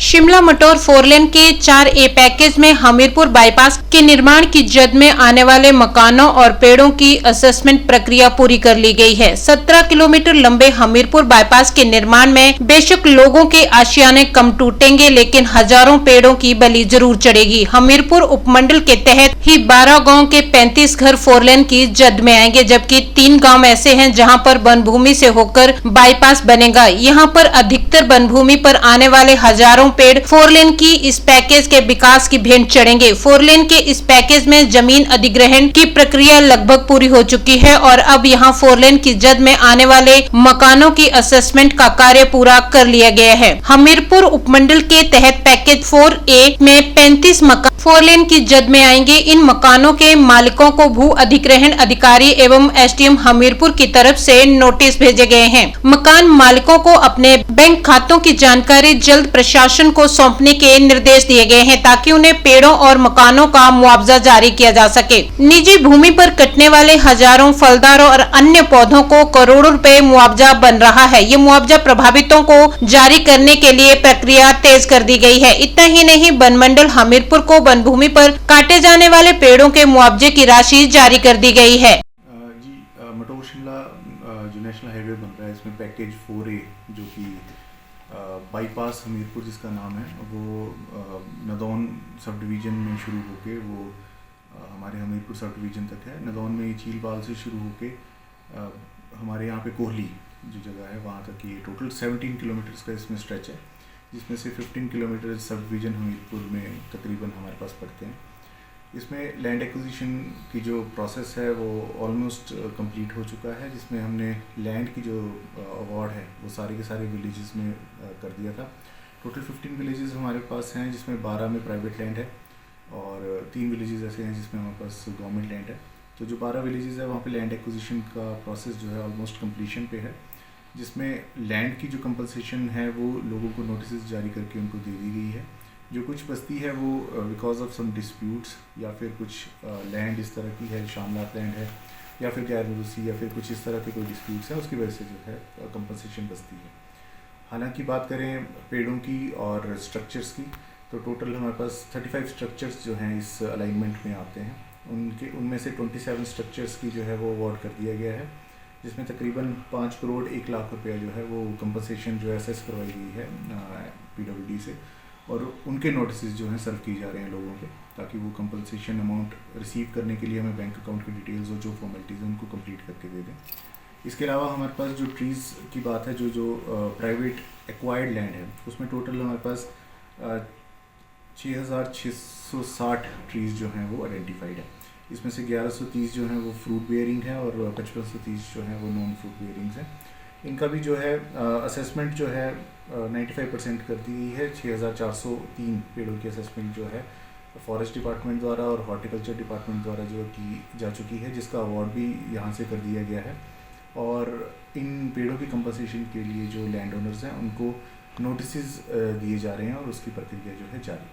शिमला मटौर 4 लेन के 4A package में Hamirpur bypass के निर्माण की जद में आने वाले मकानों और पेड़ों की असेसमेंट प्रक्रिया पूरी कर ली गई है। 17 किलोमीटर लंबे हमीरपुर बाईपास के निर्माण में बेशक लोगों के आशियाने कम टूटेंगे, लेकिन हजारों पेड़ों की बलि जरूर चढ़ेगी। हमीरपुर उपमंडल के तहत ही 12 गाँव के 35 घर 4 लेन की जद में आएंगे, जबकि 3 गाँव ऐसे हैं जहाँ पर वन भूमि से होकर बाईपास बनेगा। यहाँ पर अधिकतर वन भूमि पर आने वाले हजारों पेड़ 4 लेन की इस पैकेज के विकास की भेंट चढ़ेंगे। 4 लेन के इस पैकेज में जमीन अधिग्रहण की प्रक्रिया लगभग पूरी हो चुकी है और अब यहां 4 लेन की जद में आने वाले मकानों की असेसमेंट का कार्य पूरा कर लिया गया है। हमीरपुर उपमंडल के तहत पैकेज 4A में 35 मकान 4 लेन की जद में आएंगे। इन मकानों के मालिकों को भू अधिग्रहण अधिकारी एवं SDM हमीरपुर की तरफ से नोटिस भेजे गए हैं। मकान मालिकों को अपने बैंक खातों की जानकारी जल्द प्रशासन को सौंपने के निर्देश दिए गए हैं, ताकि उन्हें पेड़ों और मकानों का मुआवजा जारी किया जा सके। निजी भूमि पर कटने वाले हजारों फलदार और अन्य पौधों को करोड़ों रुपए मुआवजा बन रहा है। ये मुआवजा प्रभावितों को जारी करने के लिए प्रक्रिया तेज कर दी गई है। इतना ही नहीं, वन मंडल हमीरपुर को वन भूमि पर काटे जाने वाले पेड़ों के मुआवजे की राशि जारी कर दी गई है। मटौर शिमला जो नेशनल हाईवे बन रहा है, इसमें पैकेज 4A जो कि बाईपास हमीरपुर जिसका नाम है, वो नदौन सब डिवीज़न में शुरू होके वो हमारे हमीरपुर सब डिवीज़न तक है। नदौन में चीलबाल से शुरू होके हमारे यहाँ पे कोहली जो जगह है वहाँ तक ये टोटल 17 किलोमीटर्स का इसमें स्ट्रेच है, जिसमें से 15 किलोमीटर सब डिवीज़न हमीरपुर में तकरीबन हमारे पास पड़ते हैं। इसमें लैंड एक्विजिशन की जो प्रोसेस है वो ऑलमोस्ट कंप्लीट हो चुका है, जिसमें हमने लैंड की जो अवार्ड है वो सारे के सारे विलेजेस में कर दिया था। टोटल 15 विलेजेस हमारे पास हैं, जिसमें 12 में प्राइवेट लैंड है और 3 विलेजेस ऐसे हैं जिसमें हमारे पास गवर्नमेंट लैंड है। तो जो 12 विलेजेस है वहाँ पे लैंड एक्विजिशन का प्रोसेस जो है ऑलमोस्ट कंप्लीशन पे है, जिसमें लैंड की जो कंपनसेशन है वो लोगों को नोटिस जारी करके उनको दे दी गई है। जो कुछ बस्ती है वो बिकॉज ऑफ सम डिस्प्यूट्स या फिर कुछ लैंड इस तरह की है, शामलात लैंड है या फिर गैर मुलूसी या फिर कुछ इस तरह के कोई डिस्प्यूट्स है, उसकी वजह से जो है कंपनसेशन बस्ती है। हालांकि बात करें पेड़ों की और स्ट्रक्चर्स की, तो टोटल हमारे पास 35 स्ट्रक्चर्स जो हैं इस अलाइनमेंट में आते हैं। उनमें से 27 स्ट्रक्चर्स की जो है वो अवार्ड कर दिया गया है, जिसमें तकरीबन 5 करोड़ 1 लाख रुपया जो है वो कंपनसेशन जो है असेस करवाई गई है PWD से, और उनके नोटिस जो हैं सर्व किए जा रहे हैं लोगों के, ताकि वो कंपनसेशन अमाउंट रिसीव करने के लिए हमें बैंक अकाउंट की डिटेल्स और जो फॉर्मेलिटीज़ हैं उनको कंप्लीट करके दे दें। इसके अलावा हमारे पास जो ट्रीज़ की बात है, जो प्राइवेट एक्वायर्ड लैंड है, उसमें टोटल हमारे पास 6660 ट्रीज़ जो हैं वो आइडेंटिफाइड है। इसमें से 1130 जो हैं वो फ्रूट बेयरिंग है और 5530 जो हैं वो नॉन फ्रूट बेयरिंग्स हैं। इनका भी जो है असेसमेंट जो है 95% कर दी गई है। 6403 पेड़ों की असेसमेंट जो है फॉरेस्ट डिपार्टमेंट द्वारा और हॉर्टिकल्चर डिपार्टमेंट द्वारा जो की जा चुकी है, जिसका अवार्ड भी यहाँ से कर दिया गया है। और इन पेड़ों की कंपनसेशन के लिए जो लैंड ओनर्स हैं उनको नोटिस दिए जा रहे हैं और उसकी प्रक्रिया जो है जारी।